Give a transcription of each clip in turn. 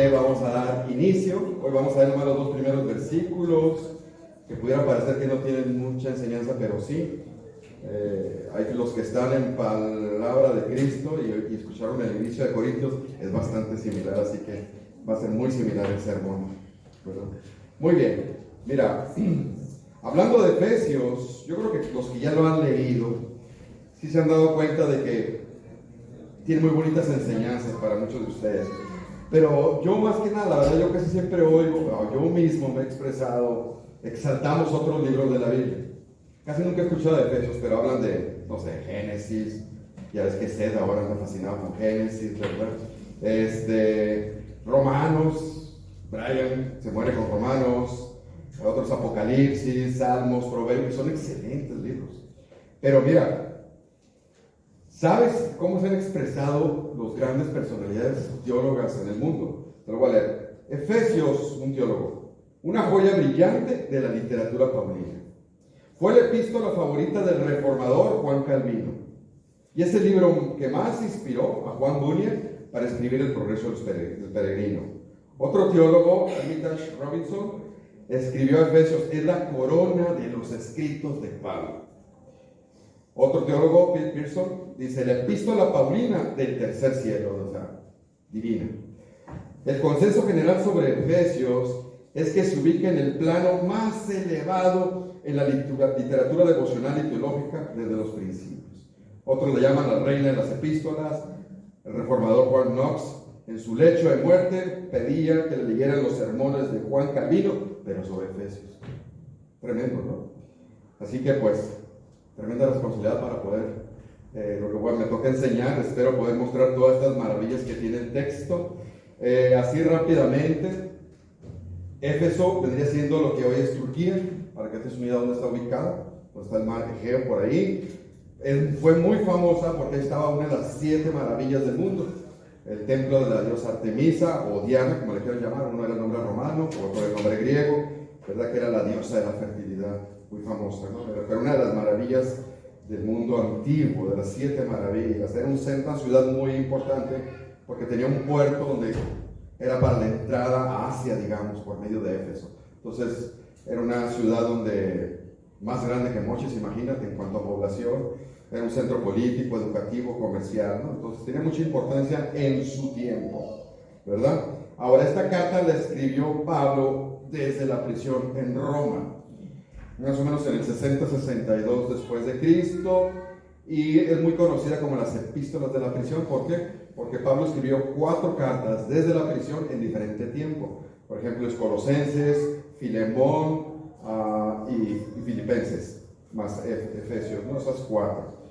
que vamos a dar inicio. Hoy vamos a ver nomás los dos primeros versículos, que pudiera parecer que no tienen mucha enseñanza, pero sí. Hay los que están en palabra de Cristo y escucharon el inicio de Corintios, es bastante similar, así que va a ser muy similar el sermón, ¿verdad? Muy bien, mira, hablando de Efesios, yo creo que los que ya lo han leído, sí se han dado cuenta de que tiene muy bonitas enseñanzas para muchos de ustedes. Pero yo más que nada, la verdad, yo casi siempre oigo, yo mismo me he expresado, exaltamos otros libros de la Biblia. Casi nunca he escuchado de Efesios, pero hablan de, no sé, Génesis. Ya ves que Seth ahora anda fascinado con Génesis, ¿verdad? Romanos, Brian se muere con Romanos, otros Apocalipsis, Salmos, Proverbios, son excelentes libros. Pero mira, ¿sabes cómo se han expresado los grandes personalidades teólogas en el mundo? Te lo voy a leer. Efesios, un teólogo, una joya brillante de la literatura paulina. Fue la epístola favorita del reformador Juan Calvino. Y es el libro que más inspiró a Juan Bunyan para escribir El progreso del peregrino. Otro teólogo, Armitage Robinson, escribió Efesios, es la corona de los escritos de Pablo. Otro teólogo, Bill Pearson, dice la epístola paulina del tercer cielo, o sea, divina. El consenso general sobre Efesios es que se ubica en el plano más elevado en la literatura devocional y teológica desde los principios. Otros le llaman la reina de las epístolas. El reformador Juan Knox, en su lecho de muerte, pedía que le leyeran los sermones de Juan Calvino, pero sobre Efesios. Tremendo, ¿no? Así que pues, tremenda responsabilidad para poder, lo que me toca enseñar. Espero poder mostrar todas estas maravillas que tiene el texto. Así rápidamente, Éfeso vendría siendo lo que hoy es Turquía, para que te des una idea de dónde está ubicada, donde está el mar Egeo por ahí. Fue muy famosa porque estaba una de las 7 maravillas del mundo. El templo de la diosa Artemisa, o Diana, como le quieran llamar, uno era el nombre romano, otro el nombre griego, ¿verdad? Que era la diosa de la fertilidad, muy famosa, ¿no? Pero una de las maravillas del mundo antiguo, de las 7 maravillas. Era un centro, una ciudad muy importante, porque tenía un puerto donde era para la entrada a Asia, digamos, por medio de Éfeso. Entonces, era una ciudad donde, más grande que Mochis, imagínate, en cuanto a población. Era un centro político, educativo, comercial, ¿no? Entonces, tenía mucha importancia en su tiempo, ¿verdad? Ahora, esta carta la escribió Pablo desde la prisión en Roma, más o menos en el 60-62 después de Cristo, y es muy conocida como las epístolas de la prisión. ¿Por qué? Porque Pablo escribió 4 cartas desde la prisión en diferente tiempo. Por ejemplo, es Colosenses, Filemón y Filipenses, más Efesios, ¿no? Esas 4.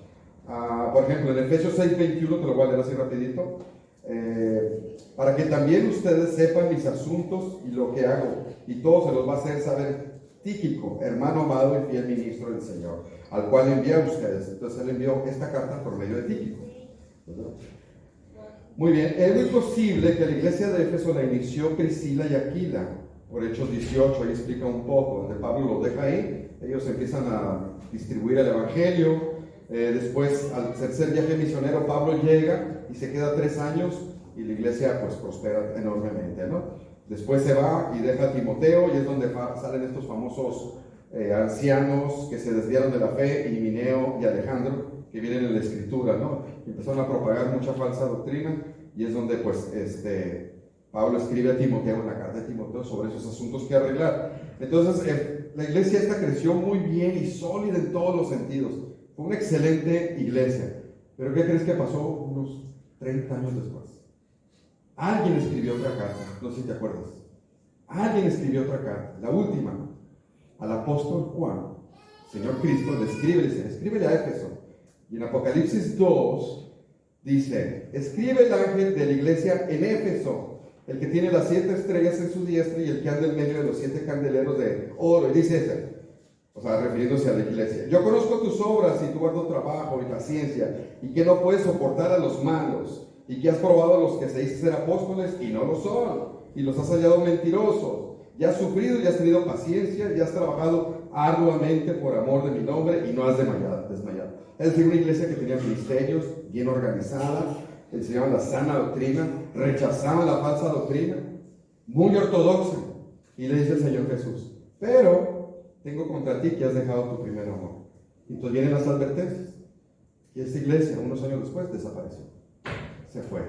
Por ejemplo, en Efesios 6:21, te lo voy a leer así rapidito, para que también ustedes sepan mis asuntos y lo que hago, y todo se los va a hacer saber Tíquico, hermano amado y fiel ministro del Señor, al cual envía a ustedes. Entonces él envió esta carta por medio de Tíquico, ¿verdad? Muy bien, es muy posible que la iglesia de Éfeso la inició Priscila y Aquila, por Hechos 18, ahí explica un poco, donde Pablo los deja ahí, ellos empiezan a distribuir el evangelio. Después, al tercer viaje misionero, Pablo llega y se queda 3 años y la iglesia pues prospera enormemente, ¿no? Después se va y deja a Timoteo, y es donde salen estos famosos ancianos que se desviaron de la fe, Himeneo y Alejandro, que vienen en la escritura, ¿no? Y empezaron a propagar mucha falsa doctrina, y es donde pues Pablo escribe a Timoteo en la carta de Timoteo sobre esos asuntos que arreglar. Entonces la iglesia esta creció muy bien y sólida en todos los sentidos. Fue una excelente iglesia. Pero ¿qué crees que pasó unos 30 años después? Alguien escribió otra carta, no sé si te acuerdas. Alguien escribió otra carta, la última, al apóstol Juan. Señor Cristo le escribe, dice, escríbele a Éfeso. Y en Apocalipsis 2 dice, escribe el ángel de la iglesia en Éfeso, el que tiene las 7 estrellas en su diestra y el que anda en medio de los 7 candeleros de oro. Y dice ese, o sea, refiriéndose a la iglesia, yo conozco tus obras y tu arduo trabajo y paciencia, y que no puedes soportar a los malos, y que has probado a los que se dicen ser apóstoles y no lo son, y los has hallado mentirosos. Ya has sufrido y has tenido paciencia, y has trabajado arduamente por amor de mi nombre y no has desmayado. Es decir, una iglesia que tenía ministerios, bien organizada, enseñaban la sana doctrina, rechazaban la falsa doctrina, muy ortodoxa. Y le dice el Señor Jesús, pero tengo contra ti que has dejado tu primer amor. Y entonces vienen las advertencias. Y esta iglesia, unos años después, desapareció. Se fue.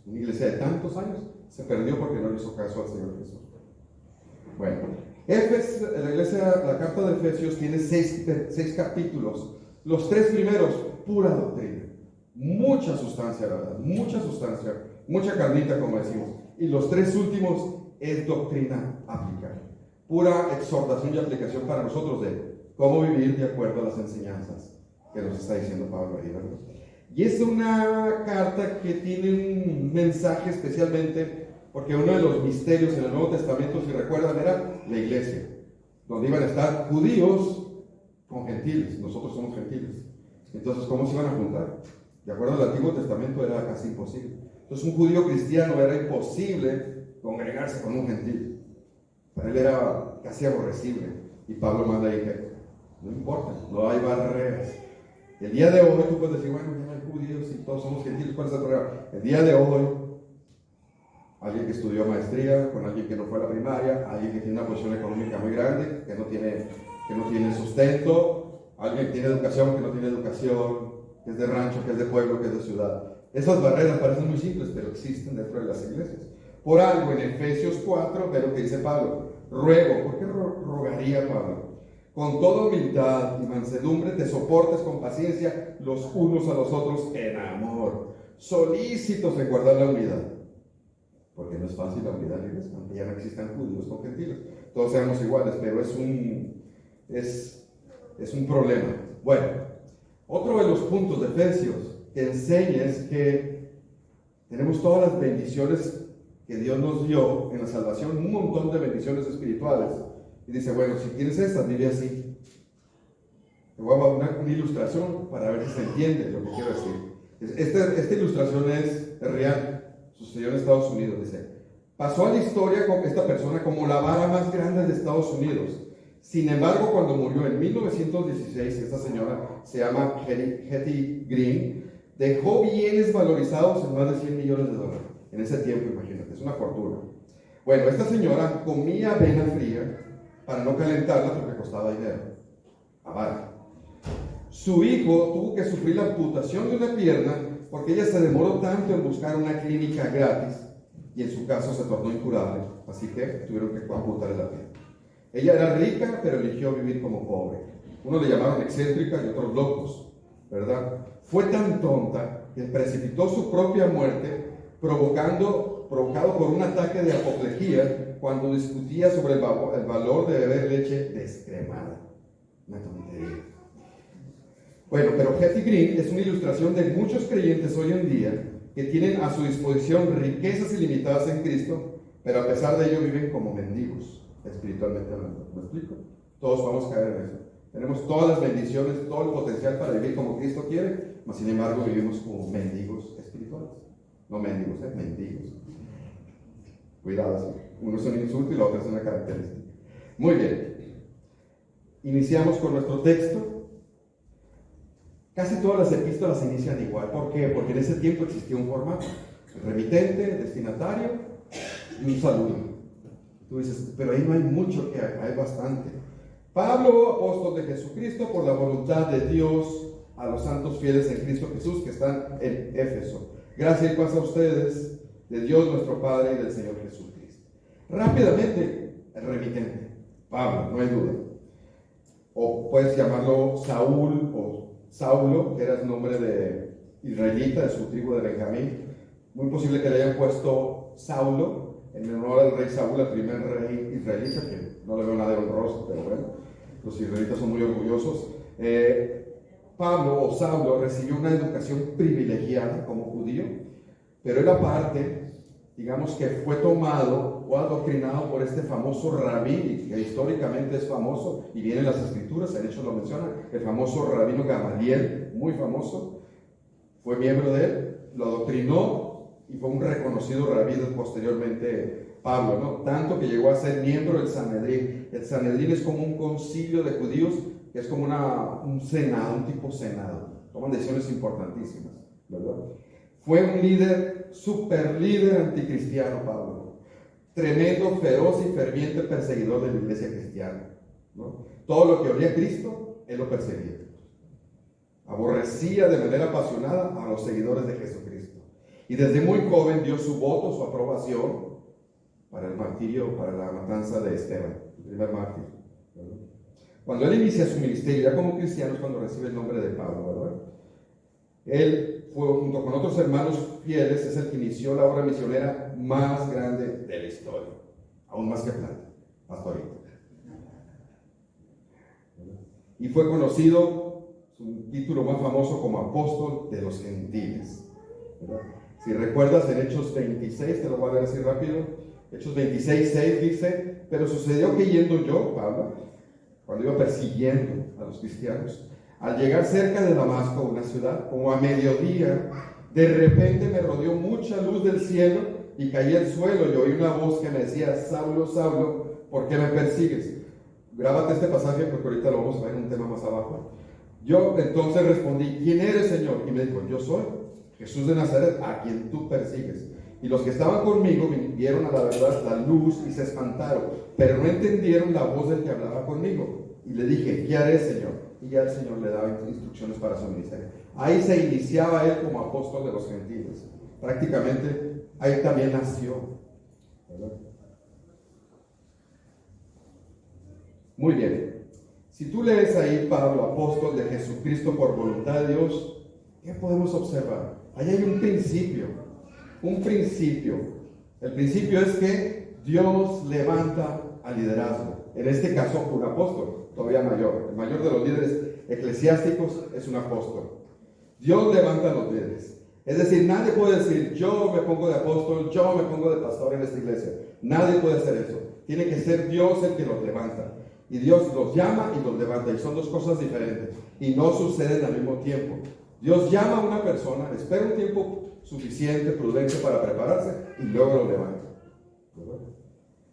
Una iglesia de tantos años se perdió porque no le hizo caso al Señor Jesús. Bueno, la carta de Efesios tiene 6 capítulos. Los 3 primeros, pura doctrina. Mucha sustancia, ¿verdad? Mucha sustancia. Mucha carnita, como decimos. Y los 3 últimos es doctrina aplicada. Pura exhortación y aplicación para nosotros de cómo vivir de acuerdo a las enseñanzas que nos está diciendo Pablo ahí, ¿verdad? Y es una carta que tiene un mensaje especialmente porque uno de los misterios en el Nuevo Testamento, si recuerdan, era la iglesia, donde iban a estar judíos con gentiles. Nosotros somos gentiles. Entonces, ¿cómo se iban a juntar? De acuerdo al Antiguo Testamento era casi imposible. Entonces, un judío cristiano era imposible congregarse con un gentil. Para él era casi aborrecible. Y Pablo manda ahí que no importa, no hay barreras. El día de hoy tú puedes decir, bueno, ya no hay judíos y todos somos gentiles, ¿cuál es el problema? El día de hoy, alguien que estudió maestría, con alguien que no fue a la primaria, alguien que tiene una posición económica muy grande, que no tiene sustento, alguien que tiene educación, que no tiene educación, que es de rancho, que es de pueblo, que es de ciudad. Esas barreras parecen muy simples, pero existen dentro de las iglesias. Por algo, en Efesios 4, ve lo que dice Pablo. Ruego, ¿por qué rogaría Pablo? Con toda humildad y mansedumbre te soportes con paciencia los unos a los otros en amor, solícitos en guardar la unidad. Porque no es fácil la unidad, aunque ya no existan judíos con gentiles. Todos seamos iguales, pero es un problema. Bueno, otro de los puntos de Efesios que enseña es que tenemos todas las bendiciones que Dios nos dio en la salvación, un montón de bendiciones espirituales. Y dice, bueno, si quieres estas, vive así. Te voy a dar una ilustración para ver si se entiende lo que quiero decir. Esta ilustración es real, sucedió en Estados Unidos. Dice, pasó a la historia con esta persona como la vara más grande de Estados Unidos. Sin embargo, cuando murió en 1916, esta señora se llama Hetty Green, dejó bienes valorizados en más de $100 millones. En ese tiempo, imagínate, es una fortuna. Bueno, esta señora comía avena fría para no calentarla porque costaba dinero. Avara. Su hijo tuvo que sufrir la amputación de una pierna porque ella se demoró tanto en buscar una clínica gratis y en su caso se tornó incurable, así que tuvieron que amputarle la pierna. Ella era rica, pero eligió vivir como pobre. Uno le llamaron excéntrica y otros locos, ¿verdad? Fue tan tonta que precipitó su propia muerte provocado por un ataque de apoplejía cuando discutía sobre el valor de beber leche descremada. Una tontería. Bueno, pero Hetty Green es una ilustración de muchos creyentes hoy en día que tienen a su disposición riquezas ilimitadas en Cristo, pero a pesar de ello viven como mendigos, espiritualmente hablando. ¿Me explico? Todos vamos a caer en eso. Tenemos todas las bendiciones, todo el potencial para vivir como Cristo quiere, mas sin embargo vivimos como mendigos espirituales. No mendigos, mendigos. Cuidado, uno es un insulto y la otra es una característica. Muy bien. Iniciamos con nuestro texto. Casi todas las epístolas se inician igual. ¿Por qué? Porque en ese tiempo existía un formato. Remitente, destinatario y un saludo. Tú dices, pero ahí no hay mucho que hay bastante. Pablo, apóstol de Jesucristo, por la voluntad de Dios, a los santos fieles en Cristo Jesús que están en Éfeso. Gracias y paz a ustedes, de Dios nuestro Padre y del Señor Jesucristo. Rápidamente, el remitente, Pablo, no hay duda. O puedes llamarlo Saúl o Saulo, que era el nombre de israelita, de su tribu de Benjamín. Muy posible que le hayan puesto Saulo en honor al rey Saúl, el primer rey israelita, que no le veo nada de honroso, pero bueno, los israelitas son muy orgullosos. Pablo o Saulo recibió una educación privilegiada como judío, pero él aparte, digamos que fue tomado o adoctrinado por este famoso rabí, que históricamente es famoso, y viene en las escrituras, en Hechos lo menciona, el famoso rabino Gamaliel, muy famoso, fue miembro de él, lo adoctrinó y fue un reconocido rabí posteriormente Pablo, ¿no? Tanto que llegó a ser miembro del Sanedrín. El Sanedrín es como un concilio de judíos, que es como un senado, un tipo senado, toman decisiones importantísimas, ¿verdad? Fue un líder, super líder anticristiano, Pablo. tremendo, feroz y ferviente perseguidor de la iglesia cristiana, ¿no? Todo lo que olía a Cristo, él lo perseguía. Aborrecía de manera apasionada a los seguidores de Jesucristo. Y desde muy joven dio su voto, su aprobación para el martirio, para la matanza de Esteban, el primer mártir, ¿verdad? Cuando él inicia su ministerio, ya como cristiano, es cuando recibe el nombre de Pablo, ¿verdad? Él fue, junto con otros hermanos fieles, es el que inició la obra misionera más grande de la historia, aún más que Planta, hasta ahorita. Y fue conocido, su título más famoso, como apóstol de los gentiles, ¿verdad? Si recuerdas en Hechos 26, te lo voy a leer así rápido. Hechos 26, 6 dice: pero sucedió que yendo yo, Pablo, cuando iba persiguiendo a los cristianos, al llegar cerca de Damasco, una ciudad, como a mediodía, de repente me rodeó mucha luz del cielo y caí al suelo y oí una voz que me decía: Saulo, Saulo, ¿por qué me persigues? Grábate este pasaje porque ahorita lo vamos a ver en un tema más abajo. Yo entonces respondí: ¿quién eres, Señor? Y me dijo: yo soy Jesús de Nazaret, a quien tú persigues. Y los que estaban conmigo vieron a la verdad la luz y se espantaron, pero no entendieron la voz del que hablaba conmigo. Y le dije: ¿qué haré, Señor? Y ya el Señor le daba instrucciones para su ministerio. Ahí se iniciaba él como apóstol de los gentiles. Prácticamente ahí también nació, ¿verdad? Muy bien. Si tú lees ahí Pablo, apóstol de Jesucristo por voluntad de Dios, ¿qué podemos observar? Ahí hay un principio. Un principio. El principio es que Dios levanta al liderazgo. En este caso, un apóstol, todavía mayor. El mayor de los líderes eclesiásticos es un apóstol. Dios levanta a los líderes. Es decir, nadie puede decir: yo me pongo de apóstol, yo me pongo de pastor en esta iglesia. Nadie puede hacer eso. Tiene que ser Dios el que los levanta. Y Dios los llama y los levanta. Y son dos cosas diferentes. Y no suceden al mismo tiempo. Dios llama a una persona, espera un tiempo suficiente, prudente para prepararse y luego lo levanta. ¿Verdad?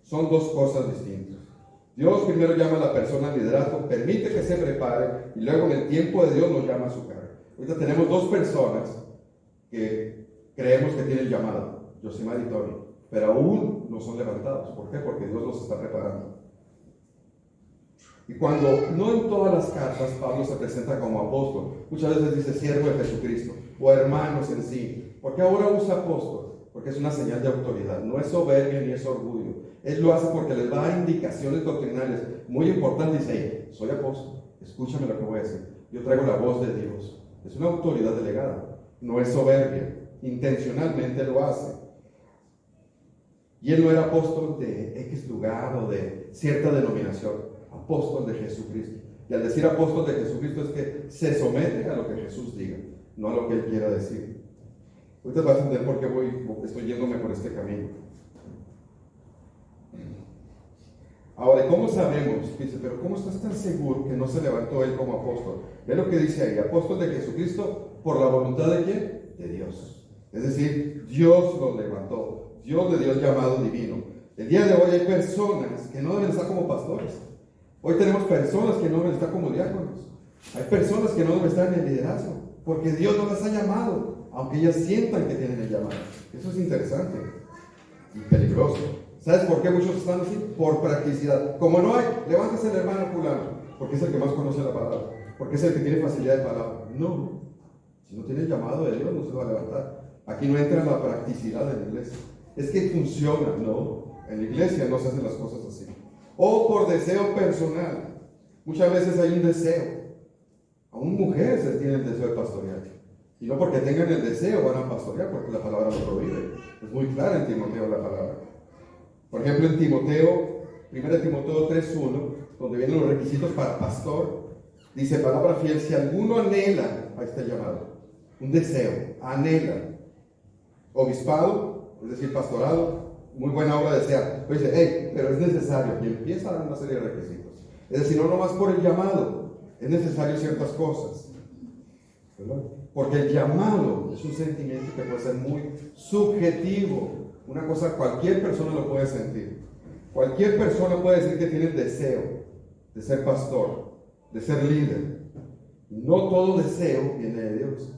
Son dos cosas distintas. Dios primero llama a la persona al liderazgo, permite que se prepare y luego en el tiempo de Dios lo llama a su cargo. Ahorita tenemos dos personas que creemos que tienen llamado, Yosimar y Tony, pero aún no son levantados. ¿Por qué? Porque Dios los está preparando. Y cuando no en todas las cartas Pablo se presenta como apóstol, muchas veces dice siervo de Jesucristo o hermanos en sí. ¿Por qué ahora usa apóstol? Porque es una señal de autoridad, no es soberbia ni es orgullo. Él lo hace porque les da indicaciones doctrinales muy importantes. Dice: hey, soy apóstol, escúchame lo que voy a decir. Yo traigo la voz de Dios. Es una autoridad delegada, no es soberbia, intencionalmente lo hace. Y él no era apóstol de X lugar o de cierta denominación. Apóstol de Jesucristo. Y al decir apóstol de Jesucristo es que se somete a lo que Jesús diga, no a lo que él quiera decir. Ahorita vas a entender por qué estoy yéndome por este camino. Ahora, ¿cómo sabemos? Dice: pero ¿cómo estás tan seguro que no se levantó él como apóstol? Ve lo que dice ahí: apóstol de Jesucristo por la voluntad de ¿quién? De Dios. Es decir, Dios lo levantó. Dios le dio el llamado divino. El día de hoy hay personas que no deben estar como pastores. Hoy tenemos personas que no deben estar como diáconos. Hay personas que no deben estar en el liderazgo, porque Dios no las ha llamado, aunque ellas sientan que tienen el llamado. Eso es interesante y peligroso. ¿Sabes por qué muchos están así? Por practicidad. Como no hay, levántese el hermano fulano, porque es el que más conoce la palabra, porque es el que tiene facilidad de palabra. No, si no tiene el llamado de Dios, no se va a levantar. Aquí no entra la practicidad en la iglesia. Es que funciona, no. En la iglesia no se hacen las cosas así. O por deseo personal. Muchas veces hay un deseo. Aún mujeres tienen el deseo de pastorear. Y no porque tengan el deseo van a pastorear, porque la palabra lo prohíbe. Es muy clara en Timoteo la palabra. Por ejemplo, en Timoteo, 1 Timoteo 3:1, donde vienen los requisitos para pastor, dice: palabra fiel, si alguno anhela a este llamado, un deseo, anhela, obispado, es decir, pastorado, muy buena obra desea. Pero dice: hey, pero es necesario, y empieza a dar una serie de requisitos. Es decir, no nomás por el llamado, es necesario ciertas cosas, ¿verdad? Porque el llamado es un sentimiento que puede ser muy subjetivo. Una cosa, cualquier persona lo puede sentir. Cualquier persona puede decir que tiene el deseo de ser pastor, de ser líder. No todo deseo viene de Dios.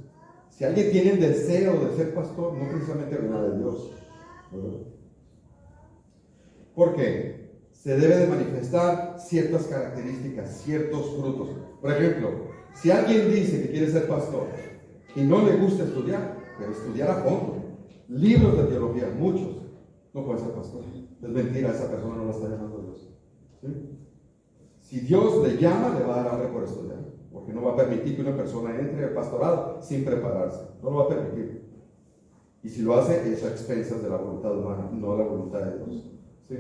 Si alguien tiene el deseo de ser pastor, no precisamente viene de Dios, ¿verdad? ¿Por qué? Se debe de manifestar ciertas características, ciertos frutos. Por ejemplo, si alguien dice que quiere ser pastor y no le gusta estudiar, pero estudiar a fondo, libros de teología, muchos, no puede ser pastor. Es mentira, esa persona no la está llamando Dios. ¿Sí? Si Dios le llama, le va a dar hambre por estudiar, porque no va a permitir que una persona entre al pastorado sin prepararse. No lo va a permitir. Y si lo hace, es a expensas de la voluntad humana, no la voluntad de Dios. ¿Sí?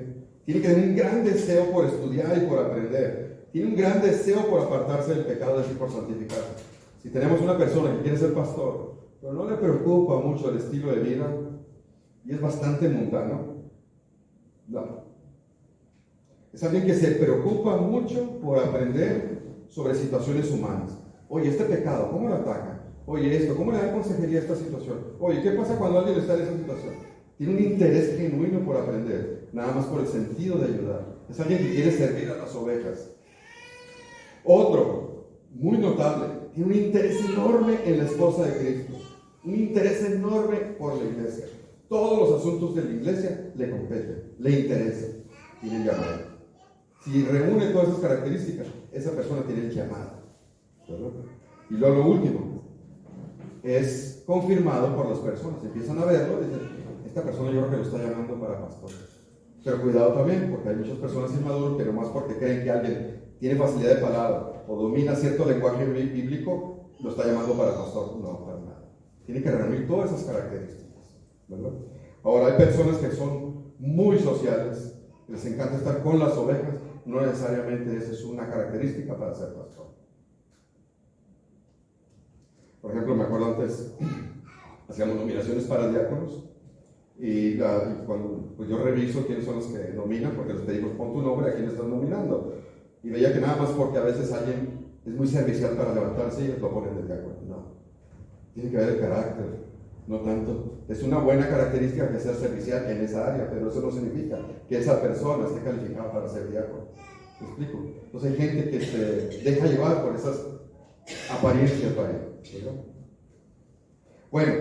Tiene que tener un gran deseo por estudiar y por aprender. Tiene un gran deseo por apartarse del pecado, es decir, por santificarse. Si tenemos una persona que quiere ser pastor, pero no le preocupa mucho el estilo de vida y es bastante mundano, no. Es alguien que se preocupa mucho por aprender sobre situaciones humanas. Oye, este pecado, ¿cómo lo ataca? Oye, esto, ¿cómo le da consejería a esta situación? Oye, ¿qué pasa cuando alguien está en esa situación? Tiene un interés genuino por aprender, nada más por el sentido de ayudar. Es alguien que quiere servir a las ovejas. Otro, muy notable, tiene un interés enorme en la esposa de Cristo. Un interés enorme por la iglesia. Todos los asuntos de la iglesia le competen, le interesan, tiene llamado. Si reúne todas esas características, esa persona tiene llamada. ¿Verdad? Y luego lo último, es confirmado por las personas. Empiezan a verlo y dicen, esta persona yo creo que lo está llamando para pastor. Pero cuidado también, porque hay muchas personas inmaduras que nomás porque creen que alguien tiene facilidad de palabra o domina cierto lenguaje bíblico, lo está llamando para pastor. No, para nada. Tiene que reunir todas esas características, ¿verdad? Ahora, hay personas que son muy sociales, les encanta estar con las ovejas, no necesariamente esa es una característica para ser pastor. Por ejemplo, me acuerdo antes, hacíamos nominaciones para diáconos, y cuando pues yo reviso quiénes son los que nominan, porque les pedimos, pon tu nombre a quién estás nominando, y veía que nada más porque a veces alguien es muy servicial para levantarse y lo ponen de diácono. No, tiene que ver el carácter, no tanto. Es una buena característica que sea servicial en esa área, pero eso no significa que esa persona esté calificada para ser diácono. ¿Me explico? Entonces hay gente que se deja llevar por esas apariencias para él, ¿verdad? Bueno,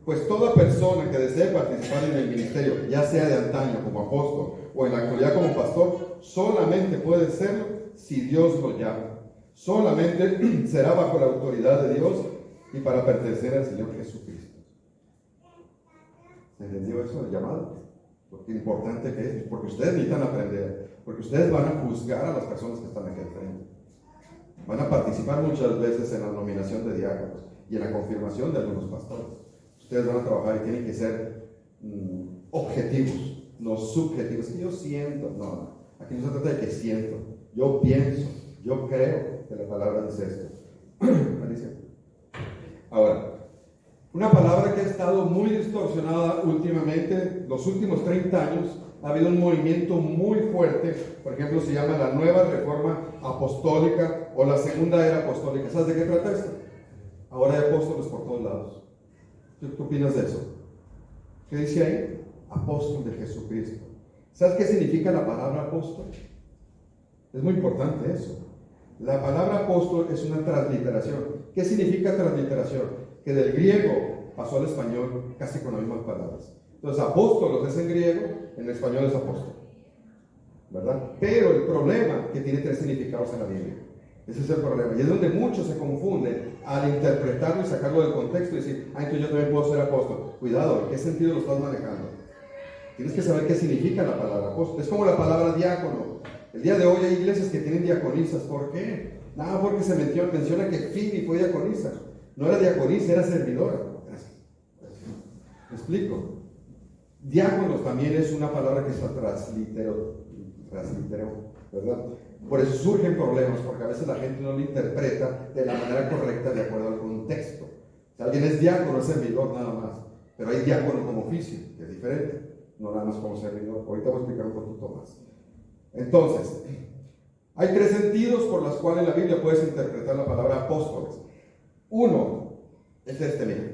pues toda persona que desee participar en el ministerio, ya sea de antaño como apóstol o en la actualidad como pastor, solamente puede serlo si Dios lo llama. Solamente será bajo la autoridad de Dios y para pertenecer al Señor Jesucristo. ¿Se entendió eso del llamado? Porque importante que es, porque ustedes necesitan aprender, porque ustedes van a juzgar a las personas que están aquí al frente. Van a participar muchas veces en la nominación de diáconos y en la confirmación de algunos pastores. Ustedes van a trabajar y tienen que ser objetivos, no subjetivos. Que yo siento, no. Aquí no se trata de que siento. Yo pienso, yo creo que la palabra dice esto. Alicia. Ahora, una palabra que ha estado muy distorsionada últimamente, los últimos 30 años, ha habido un movimiento muy fuerte. Por ejemplo, se llama la Nueva Reforma Apostólica o la Segunda Era Apostólica. ¿Sabes de qué trata esto? Ahora hay apóstoles por todos lados. ¿Qué opinas de eso? ¿Qué dice ahí? Apóstol de Jesucristo. ¿Sabes qué significa la palabra apóstol? Es muy importante eso. La palabra apóstol es una transliteración. ¿Qué significa transliteración? Que del griego pasó al español casi con las mismas palabras. Entonces, apóstolos es en griego, en español es apóstol, ¿verdad? Pero el problema que tiene tres significados en la Biblia. Ese es el problema. Y es donde muchos se confunden al interpretarlo y sacarlo del contexto y decir, entonces yo también puedo ser apóstol. Cuidado, ¿en qué sentido lo estás manejando? Tienes que saber qué significa la palabra apóstol. Es como la palabra diácono. El día de hoy hay iglesias que tienen diaconisas. ¿Por qué? Nada, porque se menciona que Phoebe fue diaconisa. No era diaconisa, era servidora. ¿Me explico? Diáconos también es una palabra que está transliteró, ¿verdad? Por eso surgen problemas, porque a veces la gente no lo interpreta de la manera correcta de acuerdo al contexto. Si alguien es diácono, es servidor nada más. Pero hay diácono como oficio, que es diferente, no nada más como servidor. Ahorita voy a explicar un poquito más. Entonces, hay tres sentidos por los cuales en la Biblia puedes interpretar la palabra apóstoles. Uno es este, mira.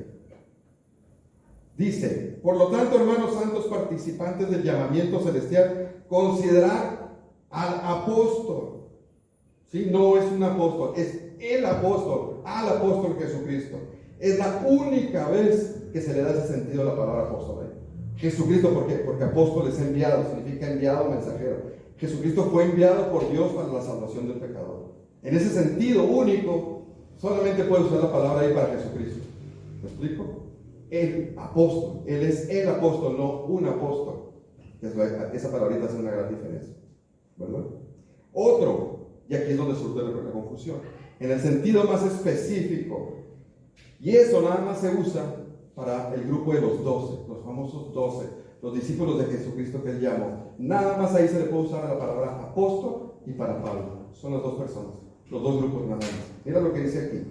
Dice, por lo tanto, hermanos santos participantes del llamamiento celestial, considerad al apóstol. ¿Sí? No es un apóstol, es el apóstol, al apóstol Jesucristo. Es la única vez que se le da ese sentido a la palabra apóstol. Jesucristo, ¿por qué? Porque apóstol es enviado, significa enviado, mensajero. Jesucristo fue enviado por Dios para la salvación del pecador. En ese sentido único, solamente puede usar la palabra ahí para Jesucristo. ¿Me explico? El apóstol, Él es el apóstol, no un apóstol. Esa palabrita hace una gran diferencia, ¿verdad? Otro, y aquí es donde surge la confusión, en el sentido más específico, y eso nada más se usa para el grupo de los 12, los famosos 12, los discípulos de Jesucristo que Él llamó. Nada más ahí se le puede usar la palabra apóstol y para Pablo. Son las dos personas, los dos grupos nada más. Mira lo que dice aquí.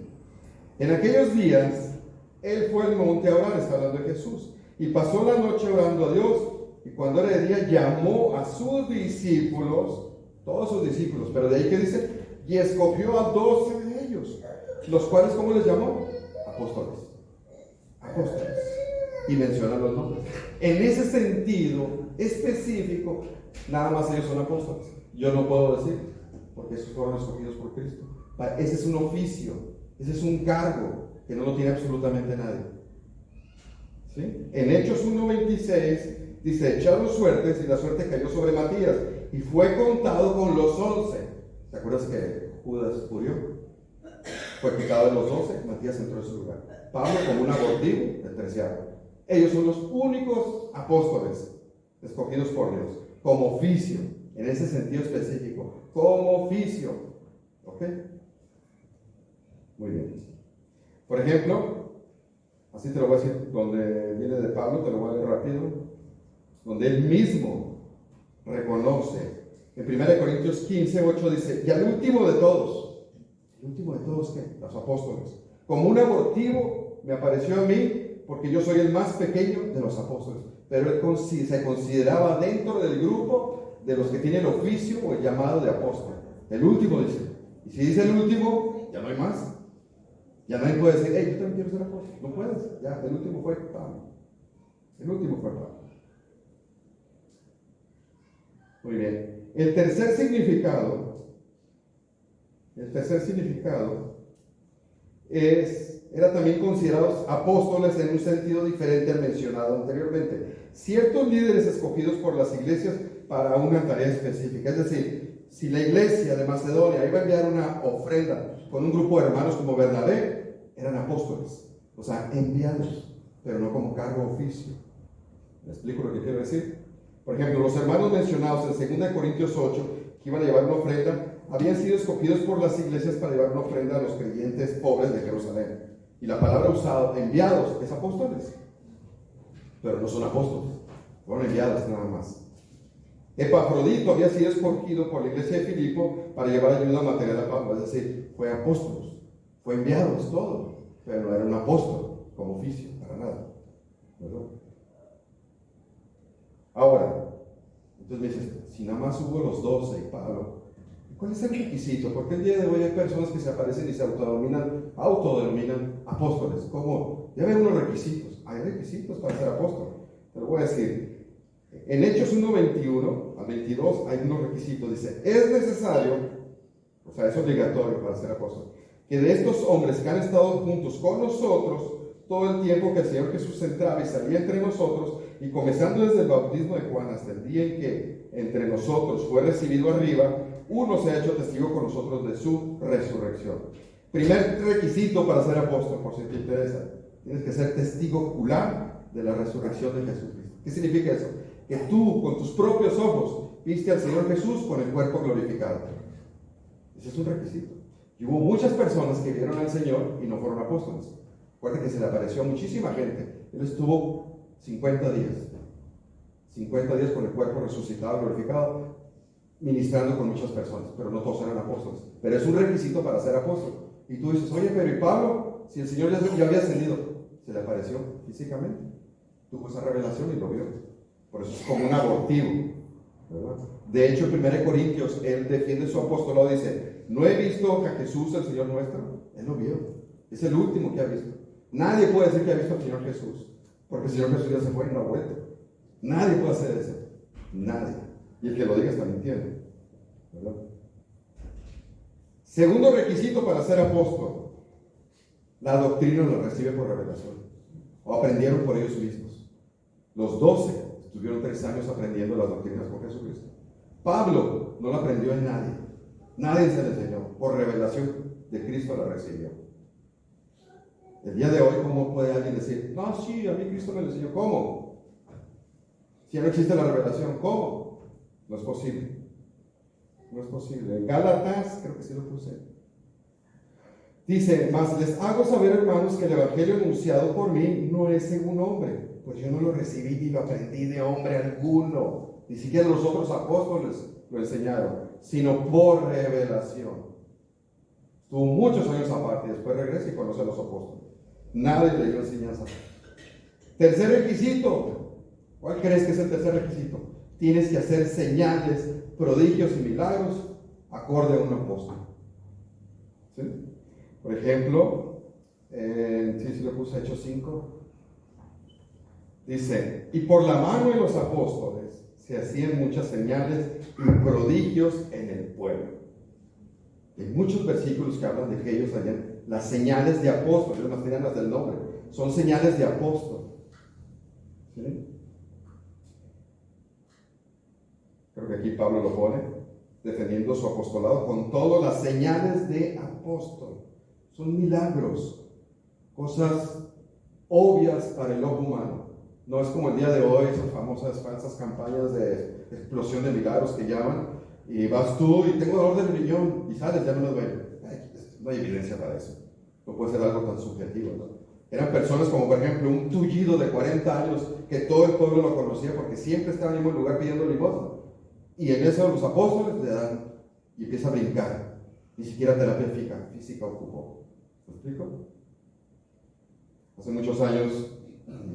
En aquellos días, Él fue al monte a orar, está hablando de Jesús, y pasó la noche orando a Dios, y cuando era de día llamó a sus discípulos, todos sus discípulos, pero de ahí que dice, y escogió a 12 de ellos, los cuales, ¿cómo les llamó? Apóstoles. Apóstoles. Y menciona los nombres. En ese sentido específico, nada más ellos son apóstoles. Yo no puedo decir, porque esos fueron escogidos por Cristo. Ese es un oficio, ese es un cargo que no lo tiene absolutamente nadie. ¿Sí? En Hechos 1:26 dice, echaron suertes y la suerte cayó sobre Matías y fue contado con los 11. ¿Te acuerdas que Judas murió? Fue quitado de los 12, Matías entró en su lugar. Pablo como un abortivo, el 13º. Ellos son los únicos apóstoles escogidos por Dios, como oficio, en ese sentido específico, como oficio. ¿Ok? Muy bien. Por ejemplo, así te lo voy a decir, donde viene de Pablo, te lo voy a leer rápido, donde él mismo reconoce, en 1 Corintios 15:8 dice, y al último de todos, ¿el último de todos qué? Los apóstoles, como un abortivo me apareció a mí, porque yo soy el más pequeño de los apóstoles, pero él se consideraba dentro del grupo de los que tienen el oficio o el llamado de apóstol. El último dice, y si dice el último, ya no hay más. Ya nadie puede decir, hey, yo también quiero ser apóstol. No puedes, ya, el último fue Pablo. El último fue Pablo. Muy bien. El tercer significado era también considerados apóstoles en un sentido diferente al mencionado anteriormente. Ciertos líderes escogidos por las iglesias para una tarea específica. Es decir, si la iglesia de Macedonia iba a enviar una ofrenda con un grupo de hermanos como Bernabé, eran apóstoles, o sea, enviados, pero no como cargo o oficio. ¿Me explico lo que quiero decir? Por ejemplo, los hermanos mencionados en 2 Corintios 8, que iban a llevar una ofrenda, habían sido escogidos por las iglesias para llevar una ofrenda a los creyentes pobres de Jerusalén. Y la palabra usada, enviados, es apóstoles, pero no son apóstoles, fueron enviados nada más. Epafrodito había sido escogido por la iglesia de Filipo para llevar ayuda material a Pablo, es decir, fue apóstolos, fue enviado, es todo, pero no era un apóstol como oficio, para nada, ¿verdad? Ahora, entonces me dices, si nada más hubo los 12 y Pablo, ¿cuál es el requisito? Porque el día de hoy hay personas que se aparecen y se autodenominan apóstoles. ¿Cómo? Ya ven unos requisitos. Hay requisitos para ser apóstol. Te lo voy a decir. En Hechos 1:21 al 22 hay unos requisitos. Dice, es necesario, o sea, es obligatorio para ser apóstol, que de estos hombres que han estado juntos con nosotros todo el tiempo que el Señor Jesús entraba y salía entre nosotros, y comenzando desde el bautismo de Juan hasta el día en que entre nosotros fue recibido arriba, uno se ha hecho testigo con nosotros de su resurrección. Primer requisito para ser apóstol, por si te interesa, tienes que ser testigo ocular de la resurrección de Jesucristo. ¿Qué significa eso? Que tú con tus propios ojos viste al Señor Jesús con el cuerpo glorificado. Ese es un requisito. Y hubo muchas personas que vieron al Señor y no fueron apóstoles. Recuerda que se le apareció a muchísima gente. Él estuvo 50 días con el cuerpo resucitado, glorificado, ministrando con muchas personas, pero no todos eran apóstoles. Pero es un requisito para ser apóstol. Y tú dices, oye, pero ¿y Pablo? Si el Señor ya había ascendido, se le apareció físicamente. Tuvo esa revelación y lo vio. Por eso es como un abortivo, ¿verdad? De hecho, en 1 Corintios, él defiende su apostolado, dice, no he visto a Jesús, el Señor nuestro. Él lo vio. Es el último que ha visto. Nadie puede decir que ha visto al Señor Jesús, porque el Señor Jesús ya se fue y no ha vuelto. Nadie puede hacer eso. Nadie. Y el que lo diga está mintiendo, ¿verdad? Segundo requisito para ser apóstol: la doctrina la recibe por revelación, o aprendieron por ellos mismos. Los 12 estuvieron 3 años aprendiendo las doctrinas con Jesucristo. Pablo no la aprendió en nadie. Nadie se le enseñó. Por revelación de Cristo la recibió. El día de hoy, ¿cómo puede alguien decir, no, sí, a mí Cristo me lo enseñó? ¿Cómo? Si ya no existe la revelación, ¿cómo? No es posible. No es posible. En Gálatas, creo que sí lo puse. Dice, mas les hago saber, hermanos, que el evangelio anunciado por mí no es según hombre, pues yo no lo recibí ni lo aprendí de hombre alguno, ni siquiera los otros apóstoles lo enseñaron, sino por revelación. Estuvo muchos años aparte y después regresa y conoce a los apóstoles. Nadie le dio enseñanza. Tercer requisito. ¿Cuál crees que es el tercer requisito? Tienes que hacer señales, prodigios y milagros acorde a un apóstol. ¿Sí? Por ejemplo, sí lo puse, Hechos 5. Dice, y por la mano de los apóstoles se hacían muchas señales y prodigios en el pueblo. Hay muchos versículos que hablan de que ellos hayan las señales de apóstol, ellos no tienen las del nombre, son señales de apóstol. ¿Sí? Creo que aquí Pablo lo pone, defendiendo su apostolado con todas las señales de apóstol. Son milagros, cosas obvias para el ojo humano. No es como el día de hoy, esas famosas falsas campañas de explosión de milagros que llaman, y vas tú y tengo dolor del riñón y sales, ya no me duele. No hay evidencia para eso. No puede ser algo tan subjetivo, ¿no? Eran personas como, por ejemplo, un tullido de 40 años que todo el pueblo lo conocía porque siempre estaba en el mismo lugar pidiendo limosna. Y en eso los apóstoles le dan y empieza a brincar. Ni siquiera terapia física ocupó. ¿Me explico? Hace muchos años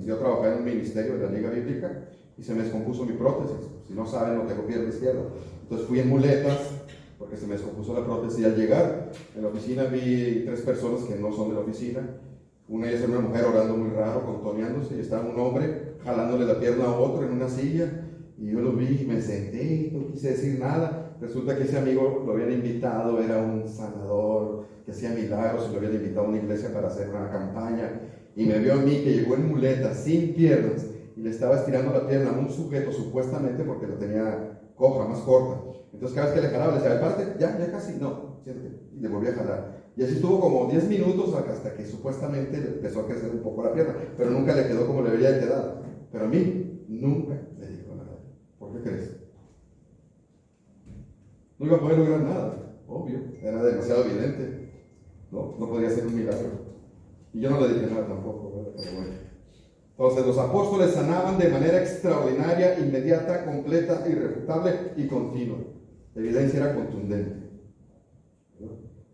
yo trabajé en un ministerio de la Liga Bíblica y se me descompuso mi prótesis. Si no saben, no tengo pierna izquierda. Entonces fui en muletas porque se me descompuso la prótesis, y al llegar en la oficina vi 3 personas que no son de la oficina. Una es una mujer orando muy raro, contoneándose, y estaba un hombre jalándole la pierna a otro en una silla, y yo lo vi y me senté y no quise decir nada. Resulta que ese amigo lo habían invitado, era un sanador que hacía milagros, y lo habían invitado a una iglesia para hacer una campaña, y me vio a mí que llegó en muletas, sin piernas, y le estaba estirando la pierna a un sujeto supuestamente porque lo tenía coja, más corta. Entonces cada vez que le jalaba le decía, parte, ya casi, no, siéntate, y le volví a jalar. Y así estuvo como 10 minutos hasta que supuestamente le empezó a crecer un poco la pierna, pero nunca le quedó como le debería de quedar. Pero a mí nunca le dijo nada. ¿Por qué crees? No iba a poder lograr nada, obvio, era demasiado evidente, no podría ser un milagro. Y yo no le dije nada tampoco, ¿verdad? Pero bueno. Entonces los apóstoles sanaban de manera extraordinaria, inmediata, completa, irrefutable y continua. La evidencia era contundente.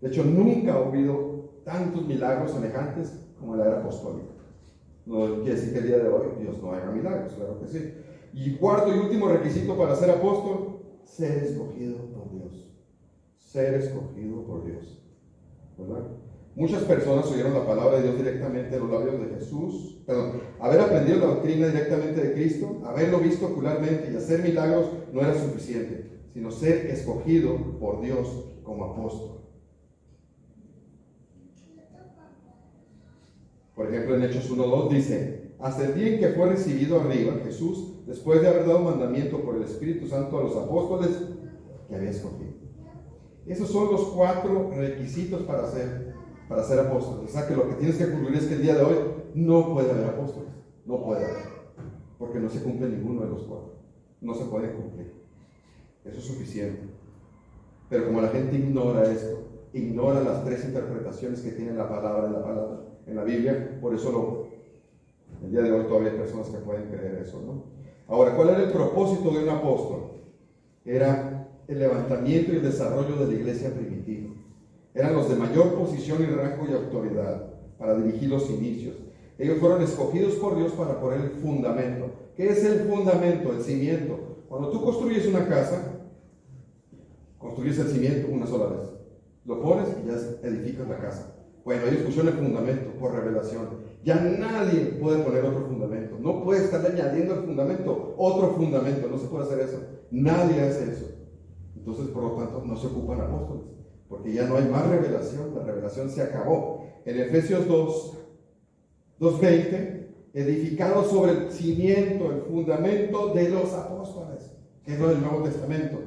De hecho, nunca ha habido tantos milagros semejantes como en la era apostólica. No quiere decir que el día de hoy Dios no haga milagros, claro que sí. Y cuarto y último requisito para ser apóstol, ser escogido por Dios. Ser escogido por Dios. ¿Verdad? Muchas personas oyeron la palabra de Dios directamente de los labios de Jesús. Haber aprendido la doctrina directamente de Cristo, haberlo visto ocularmente y hacer milagros no era suficiente, sino ser escogido por Dios como apóstol. Por ejemplo, en Hechos 1:2 dice, hasta el día en que fue recibido arriba Jesús, después de haber dado mandamiento por el Espíritu Santo a los apóstoles que había escogido. Esos son los 4 requisitos para ser apóstol. O sea que lo que tienes que concluir es que el día de hoy no puede haber apóstoles. No puede haber. Porque no se cumple ninguno de los 4. No se puede cumplir. Eso es suficiente. Pero como la gente ignora esto, ignora las 3 interpretaciones que tiene la palabra en la Biblia, por eso el día de hoy todavía hay personas que pueden creer eso, ¿no? Ahora, ¿cuál era el propósito de un apóstol? Era el levantamiento y el desarrollo de la iglesia primitiva. Eran los de mayor posición y rango y autoridad para dirigir los inicios. Ellos fueron escogidos por Dios para poner el fundamento. ¿Qué es el fundamento? El cimiento. Cuando tú construyes una casa, construyes el cimiento una sola vez. Lo pones y ya edificas la casa. Bueno, ellos pusieron el fundamento por revelación. Ya nadie puede poner otro fundamento. No puede estar añadiendo al fundamento otro fundamento. No se puede hacer eso. Nadie hace eso. Entonces, por lo tanto, no se ocupan apóstoles. Porque ya no hay más revelación, la revelación se acabó. En Efesios 2:20 edificado sobre el cimiento, el fundamento de los apóstoles, que es lo del Nuevo Testamento.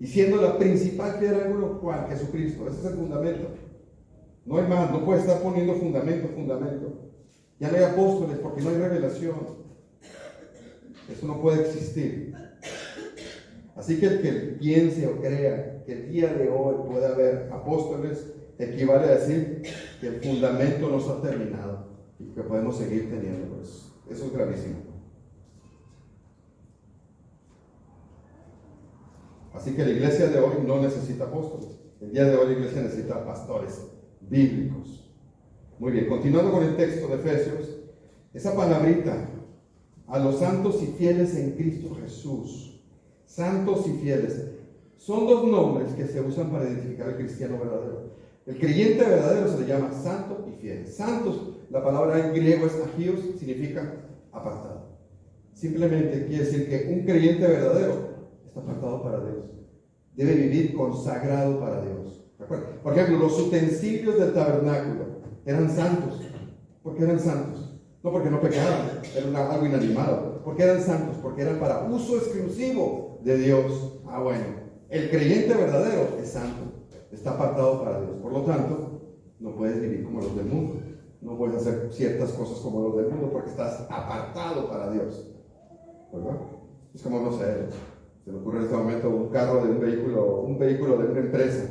Y siendo la principal piedra ángulo, ¿cuál? Jesucristo. Ese es el fundamento. No hay más, no puede estar poniendo fundamento. Ya no hay apóstoles porque no hay revelación. Eso no puede existir. Así que el que piense o crea que el día de hoy puede haber apóstoles, equivale a decir que el fundamento no se ha terminado y que podemos seguir teniendo. Pues, eso es gravísimo. Así que la iglesia de hoy no necesita apóstoles. El día de hoy la iglesia necesita pastores bíblicos. Muy bien, continuando con el texto de Efesios, esa palabrita, a los santos y fieles en Cristo Jesús. Santos y fieles. Son dos nombres que se usan para identificar al cristiano verdadero. El creyente verdadero se le llama santo y fiel. Santos, la palabra en griego es agios, significa apartado. Simplemente quiere decir que un creyente verdadero está apartado para Dios. Debe vivir consagrado para Dios. ¿De acuerdo? Por ejemplo, los utensilios del tabernáculo eran santos. ¿Por qué eran santos? No porque no pecaban, era algo inanimado. ¿Por qué eran santos? Porque eran para uso exclusivo de Dios. Bueno, el creyente verdadero es santo, está apartado para Dios. Por lo tanto, no puedes vivir como los del mundo. No puedes hacer ciertas cosas como los del mundo porque estás apartado para Dios. ¿Verdad? Es como, no sé, se me ocurre en este momento un carro de un vehículo de una empresa.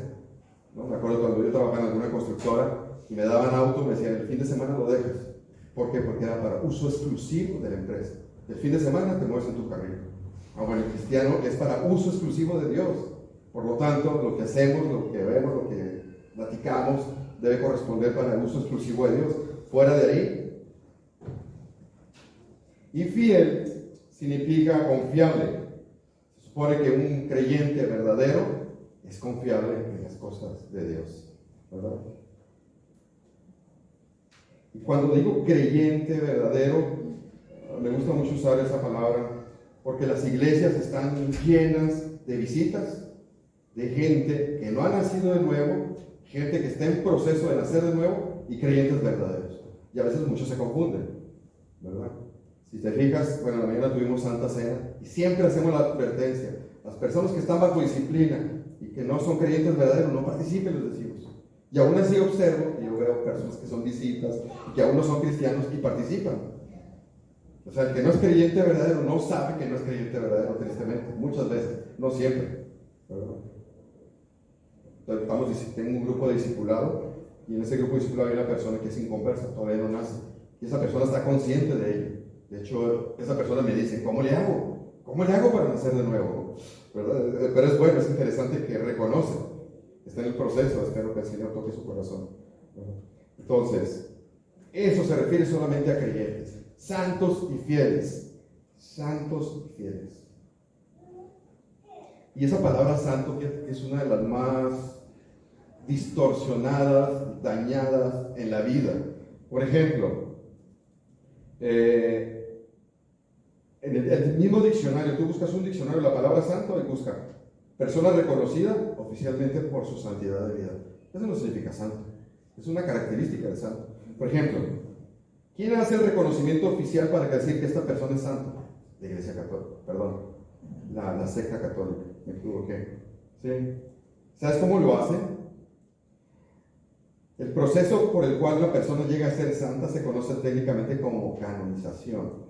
¿No? Me acuerdo cuando yo trabajaba en alguna constructora y me daban auto, me decían, el fin de semana lo dejas. ¿Por qué? Porque era para uso exclusivo de la empresa. El fin de semana te mueves en tu carril. Bueno, el cristiano es para uso exclusivo de Dios. Por lo tanto, lo que hacemos, lo que vemos, lo que platicamos, debe corresponder para el uso exclusivo de Dios. Fuera de ahí. Y fiel significa confiable. Se supone que un creyente verdadero es confiable en las cosas de Dios, ¿verdad? Y cuando digo creyente verdadero, me gusta mucho usar esa palabra porque las iglesias están llenas de visitas, de gente que no ha nacido de nuevo, gente que está en proceso de nacer de nuevo y creyentes verdaderos. Y a veces muchos se confunden, ¿verdad? Si te fijas, bueno, en la mañana tuvimos Santa Cena y siempre hacemos la advertencia. Las personas que están bajo disciplina y que no son creyentes verdaderos, no participen, les decimos. Y aún así observo, y yo veo personas que son visitas y que aún no son cristianos y participan. O sea, el que no es creyente verdadero no sabe que no es creyente verdadero, tristemente. Muchas veces, no siempre, ¿verdad? Entonces, tengo un grupo de discipulado y en ese grupo de discipulado hay una persona que es inconversa, todavía no nace. Y esa persona está consciente de ello. De hecho, esa persona me dice, ¿cómo le hago? ¿Cómo le hago para nacer de nuevo? ¿Verdad? Pero es bueno, es interesante que reconoce. Está en el proceso, espero que el Señor toque su corazón. Entonces, eso se refiere solamente a creyentes. Santos y fieles. Santos y fieles. Y esa palabra santo es una de las más distorsionadas, dañadas en la vida. Por ejemplo, en el mismo diccionario, tú buscas un diccionario, la palabra santo, y busca persona reconocida oficialmente por su santidad de vida. Eso no significa santo, es una característica del santo. Por ejemplo, ¿quién hace el reconocimiento oficial para decir que esta persona es santo? La Iglesia Católica, perdón, la secta católica, me equivoqué. ¿Sí? ¿Sabes cómo lo hace? El proceso por el cual la persona llega a ser santa se conoce técnicamente como canonización.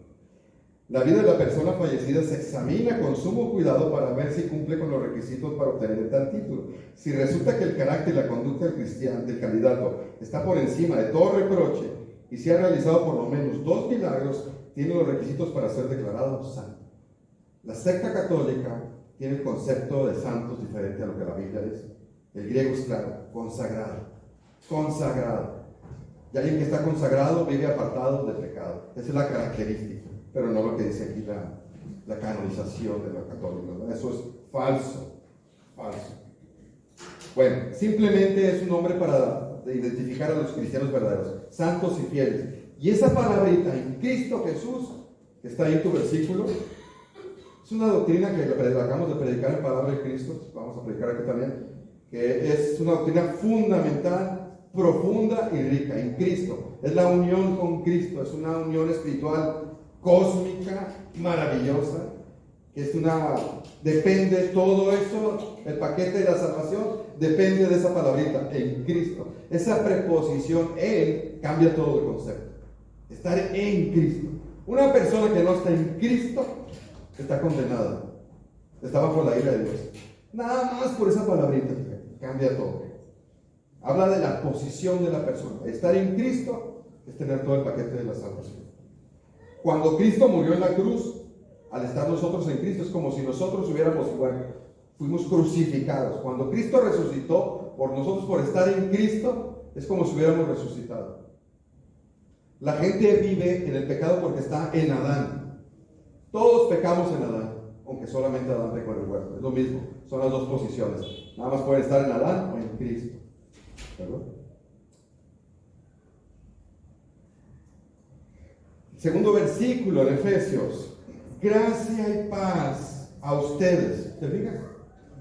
La vida de la persona fallecida se examina con sumo cuidado para ver si cumple con los requisitos para obtener tal título. Si resulta que el carácter y la conducta del candidato está por encima de todo reproche y se ha realizado por lo menos 2 milagros, tiene los requisitos para ser declarado santo. La secta católica tiene el concepto de santos diferente a lo que la Biblia dice. El griego es claro, consagrado. Consagrado. Y alguien que está consagrado vive apartado de pecado. Esa es la característica. Pero no lo que dice aquí la canonización de la católica, ¿verdad? Eso es falso, falso. Bueno, simplemente es un nombre para identificar a los cristianos verdaderos, santos y fieles. Y esa palabrita en Cristo Jesús, que está ahí en tu versículo, es una doctrina que acabamos de predicar en Palabra de Cristo, vamos a predicar aquí también, que es una doctrina fundamental profunda y rica en Cristo. Es la unión con Cristo, es una unión espiritual cósmica, maravillosa. Depende todo eso, el paquete de la salvación, depende de esa palabrita, en Cristo. Esa preposición en cambia todo el concepto. Estar en Cristo. Una persona que no está en Cristo está condenada. Está bajo la ira de Dios. Nada más por esa palabrita, cambia todo. Habla de la posición de la persona. Estar en Cristo es tener todo el paquete de la salvación. Cuando Cristo murió en la cruz, al estar nosotros en Cristo, es como si nosotros fuimos crucificados. Cuando Cristo resucitó por nosotros, por estar en Cristo, es como si hubiéramos resucitado. La gente vive en el pecado porque está en Adán. Todos pecamos en Adán, aunque solamente Adán pecó en el huerto. Es lo mismo, son las dos posiciones. Nada más pueden estar en Adán o en Cristo. ¿Verdad? Segundo versículo en Efesios. Gracia y paz a ustedes. ¿Te fijas?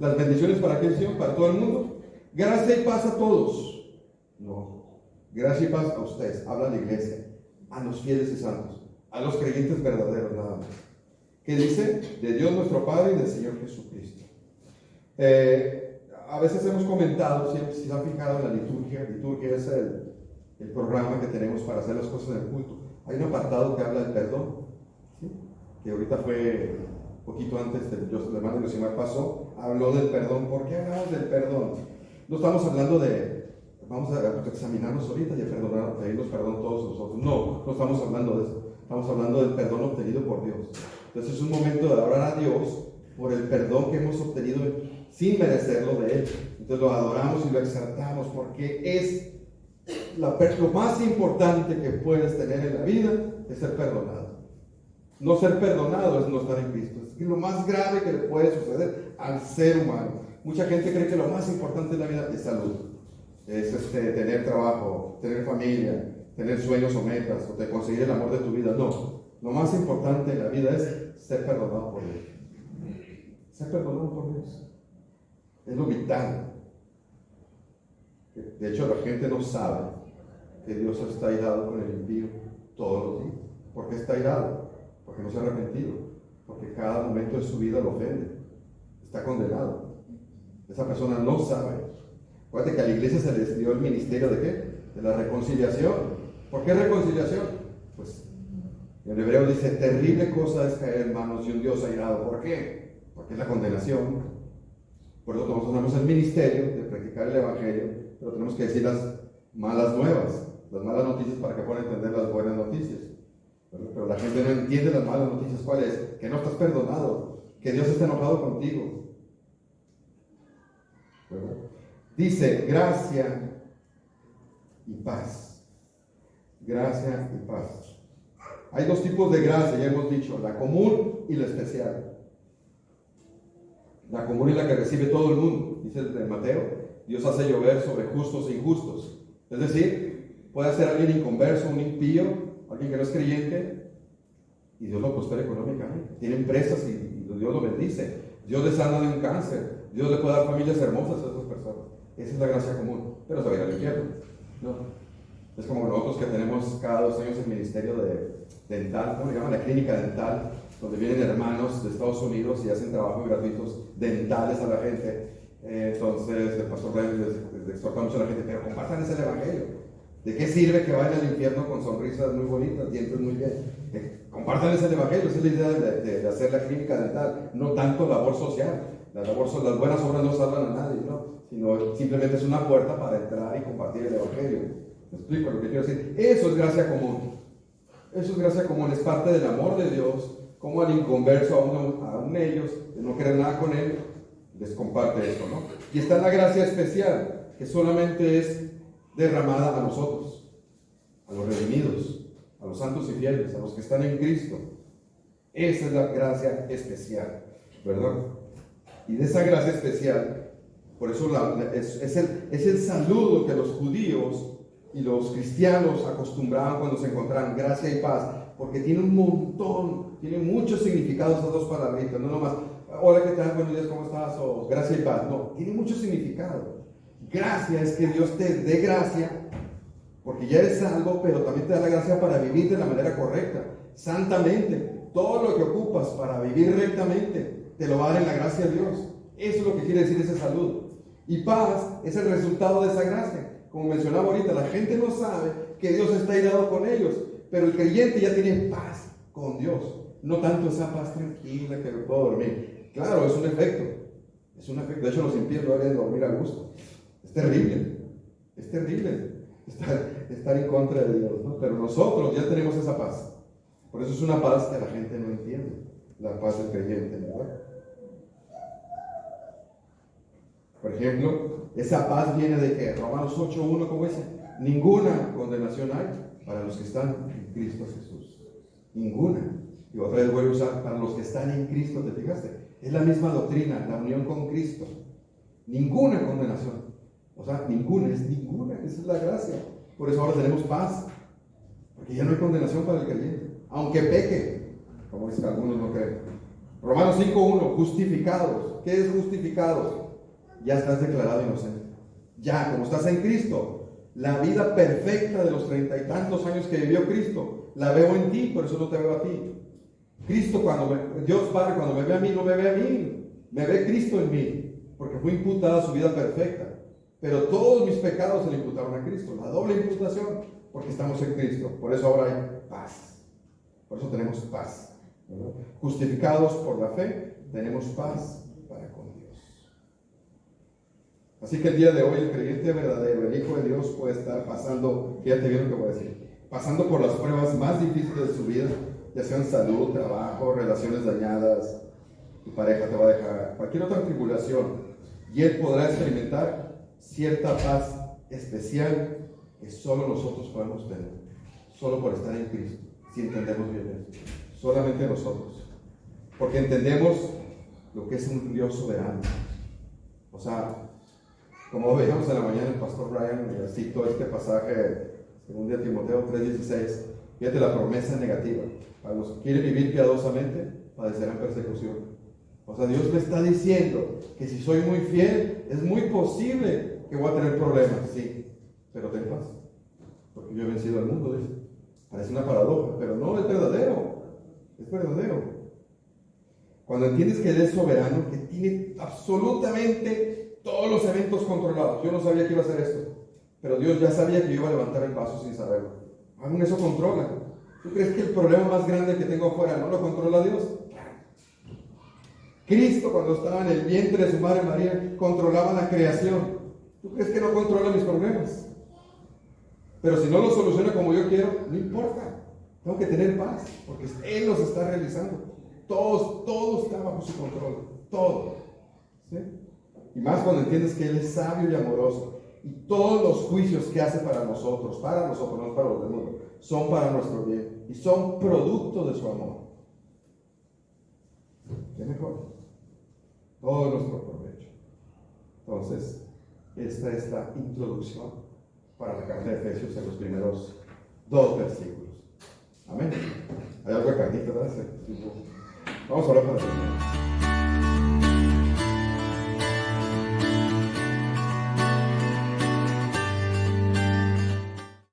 Las bendiciones para quién son, para todo el mundo. Gracia y paz a todos. No. Gracia y paz a ustedes. Habla la iglesia. A los fieles y santos. A los creyentes verdaderos nada más. ¿Qué dice? De Dios nuestro Padre y del Señor Jesucristo. A veces hemos comentado, si se han fijado en la liturgia. Liturgia es el programa que tenemos para hacer las cosas en el culto. Hay un apartado que habla del perdón. ¿Sí? Que ahorita fue un poquito antes del hermano Luciano pasó, habló del perdón. ¿Por qué hablamos del perdón? No estamos hablando vamos a examinarnos ahorita y a pedirnos perdón todos nosotros. No estamos hablando de eso. Estamos hablando del perdón obtenido por Dios. Entonces es un momento de adorar a Dios por el perdón que hemos obtenido sin merecerlo de Él. Entonces lo adoramos y lo exaltamos porque es lo más importante que puedes tener en la vida es ser perdonado. No ser perdonado es no estar en Cristo. Es lo más grave que le puede suceder al ser humano. Mucha gente cree que lo más importante en la vida es salud. Es tener trabajo, tener familia, tener sueños o metas, o de conseguir el amor de tu vida. No. Lo más importante en la vida es ser perdonado por Dios. Ser perdonado por Dios. Es lo vital. De hecho, la gente no sabe que Dios está airado con el impío todos los días. ¿Por qué está airado? Porque no se ha arrepentido. Porque cada momento de su vida lo ofende. Está condenado. Esa persona no sabe. Acuérdate que a la iglesia se les dio el ministerio ¿de qué? De la reconciliación. ¿Por qué reconciliación? Pues en hebreo dice, terrible cosa es caer en manos de un Dios airado. ¿Por qué? Porque es la condenación. Por eso nosotros tenemos el ministerio de predicar el evangelio, pero tenemos que decir las malas nuevas, las malas noticias para que puedan entender las buenas noticias. Pero la gente no entiende las malas noticias. ¿Cuál es? Que no estás perdonado, que Dios está enojado contigo. ¿Verdad? Dice, gracia y paz. Gracia y paz. Hay dos tipos de gracia, ya hemos dicho, la común y la especial. La común es la que recibe todo el mundo, dice el de Mateo. Dios hace llover sobre justos e injustos. Es decir, puede ser alguien inconverso, un impío, alguien que no es creyente, y Dios lo prospera económicamente. Tiene empresas y Dios lo bendice. Dios le sana de un cáncer. Dios le puede dar familias hermosas a esas personas. Esa es la gracia común, pero se va a ir al infierno. No. Es como nosotros que tenemos cada 2 años el ministerio dental, ¿cómo le llaman? La clínica dental, donde vienen hermanos de Estados Unidos y hacen trabajos gratuitos dentales a la gente. Entonces el pastor les exhorta mucho a la gente, pero compartan ese evangelio. ¿De qué sirve que vayan al infierno con sonrisas muy bonitas, dientes muy bien? Compartan ese evangelio. Esa es la idea de hacer la clínica dental, no tanto labor social. Las buenas obras no salvan a nadie, ¿no? Sino simplemente es una puerta para entrar y compartir el evangelio. ¿Me explico lo que quiero decir? Eso es gracia común. Eso es gracia común, es parte del amor de Dios, como al inconverso, aún ellos, de no querer nada con Él, les comparte esto, ¿no? Y está la gracia especial, que solamente es derramada a nosotros, a los redimidos, a los santos y fieles, a los que están en Cristo. Esa es la gracia especial, ¿verdad? Y de esa gracia especial, por eso es el saludo que los judíos y los cristianos acostumbraban cuando se encontraban, gracia y paz, porque tiene un montón, tiene muchos significados esas dos palabritas, no nomás, hola, ¿qué tal? Buenos días, ¿cómo estás? O gracia y paz, no, tiene mucho significado. Gracia es que Dios te dé gracia Porque ya eres salvo, pero también te da la gracia para vivir de la manera correcta, santamente. Todo lo que ocupas para vivir rectamente, te lo va a dar en la gracia de Dios. Eso es lo que quiere decir esa salud. Y paz es el resultado de esa gracia. Como mencionaba ahorita, la gente no sabe que Dios está irado con ellos, pero el creyente ya tiene paz con Dios. No tanto esa paz tranquila que me puedo dormir. Claro, es un efecto. Es un efecto. De hecho, los impíos no deben dormir a gusto. Es terrible. Es terrible estar en contra de Dios, ¿no? Pero nosotros ya tenemos esa paz. Por eso es una paz que la gente no entiende. La paz del creyente, ¿verdad? Por ejemplo, esa paz viene de que Romanos 8:1, ¿cómo dice? Ninguna condenación hay para los que están en Cristo Jesús. Ninguna. Y otra vez vuelvo a usar para los que están en Cristo, ¿te fijaste? Es la misma doctrina, la unión con Cristo. Ninguna condenación. O sea, ninguna, esa es la gracia. Por eso ahora tenemos paz. Porque ya no hay condenación para el creyente. Aunque peque, como dicen algunos no creen. Romanos 5:1, justificados. ¿Qué es justificados? Ya estás declarado inocente. Ya, como estás en Cristo, la vida perfecta de los 30 y tantos años que vivió Cristo, la veo en ti, por eso no te veo a ti. Cristo, Dios Padre, cuando me ve a mí, no me ve a mí, me ve Cristo en mí, porque fue imputada su vida perfecta. Pero todos mis pecados se le imputaron a Cristo, la doble imputación, porque estamos en Cristo. Por eso ahora hay paz. Por eso tenemos paz, ¿verdad? Justificados por la fe, tenemos paz para con Dios. Así que el día de hoy el creyente verdadero, el Hijo de Dios, puede estar pasando, fíjate bien lo que voy a decir, pasando por las pruebas más difíciles de su vida, ya sean salud, trabajo, relaciones dañadas, tu pareja te va a dejar, cualquier otra tribulación, y él podrá experimentar cierta paz especial que solo nosotros podemos tener, solo por estar en Cristo, si entendemos bien eso, solamente nosotros, porque entendemos lo que es un Dios soberano. O sea, como veíamos en la mañana el pastor Brian citó este pasaje, según de Timoteo 3:16, fíjate la promesa negativa. Para los que quieren vivir piadosamente, padecerán persecución. O sea, Dios me está diciendo que si soy muy fiel, es muy posible que voy a tener problemas, sí, pero ten paz, porque yo he vencido al mundo, dice. Parece una paradoja, pero no, es verdadero, es verdadero. Cuando entiendes que Él es soberano, que tiene absolutamente todos los eventos controlados. Yo no sabía que iba a hacer esto, pero Dios ya sabía que yo iba a levantar el vaso sin saberlo. Aún eso controla. ¿Tú crees que el problema más grande que tengo afuera no lo controla Dios? Cristo, cuando estaba en el vientre de su madre María, controlaba la creación. ¿Tú crees que no controla mis problemas? Pero si no lo soluciona como yo quiero, no importa. Tengo que tener paz, porque Él los está realizando. Todo está bajo su control. Todo. ¿Sí? Y más cuando entiendes que Él es sabio y amoroso. Y todos los juicios que hace para nosotros, no para los demás, son para nuestro bien. Y son producto de su amor. ¿Qué mejor? Todo nuestro provecho. Entonces, esta es la introducción para la carta de Efesios en los primeros 2 versículos. Amén. Hay algo de carnita, ¿verdad? Vamos a orar para terminar.